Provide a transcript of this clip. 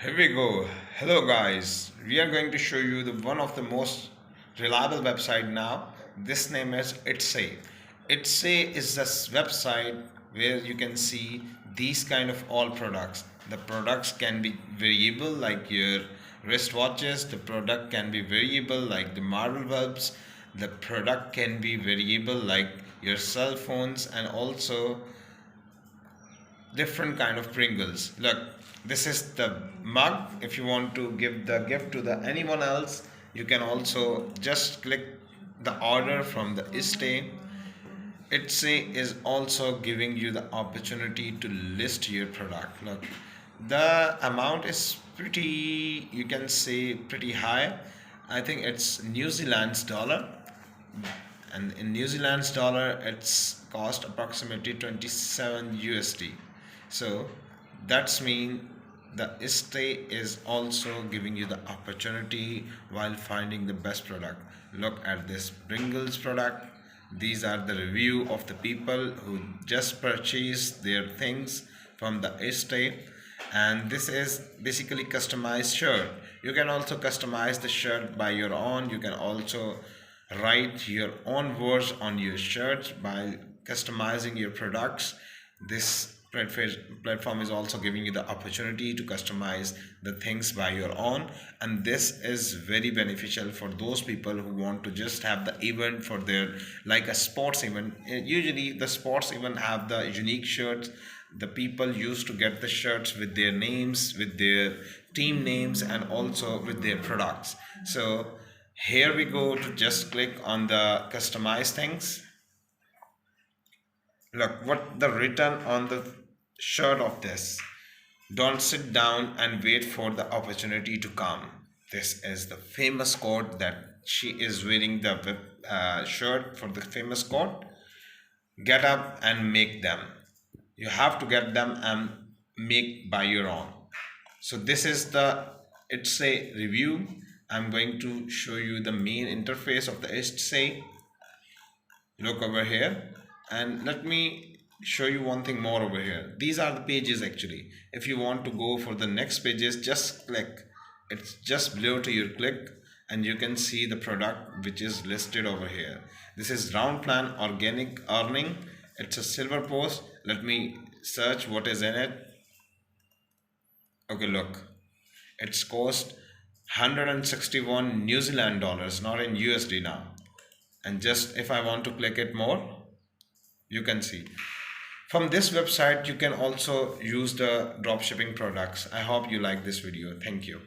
Here we go. Hello guys. We are going to show you the one of the most reliable website now. This name is Itsy. Itsy is this website where you can see these kind of all products. The products can be variable like your wristwatches. The product can be variable like the marble bulbs. The product can be variable like your cell phones, and also different kind of Pringles. Look, this is the mug. If you want to give the gift to the anyone else, you can also just click the order from the stay. Etsy is also giving you the opportunity to list your product. Look, the amount is pretty, you can say pretty high. I think it's New Zealand's dollar, and in New Zealand's dollar it's cost approximately 27 USD. So that's mean the stay is also giving you the opportunity while finding the best product. Look at this Pringles product. These are the review of the people who just purchased their things from the stay, and this is basically customized shirt. You can also customize the shirt by your own. You can also write your own words on your shirts by customizing your products. This platform is also giving you the opportunity to customize the things by your own, and this is very beneficial for those people who want to just have the event for their, like a sports event. Usually the sports event have the unique shirts. The people used to get the shirts with their names, with their team names, and also with their products. So here we go to just click on the customize things. Look what the written on the shirt of this: don't sit down and wait for the opportunity to come. This is the famous quote that she is wearing the shirt for the famous quote. Get up and make them. You have to get them and make by your own. So this is the, it's a review. I'm going to show you the main interface of the essay. Look over here, and let me show you one thing more over here. These are the pages actually. If you want to go for the next pages, just click. It's just below to your click, and you can see the product which is listed over here. This is round plan organic earning. It's a silver post. Let me search what is in it. Okay, look, it's cost 161 New Zealand dollars, not in USD now. And just if I want to click it more, you can see from this website you can also use the dropshipping products. I hope you like this video. Thank you.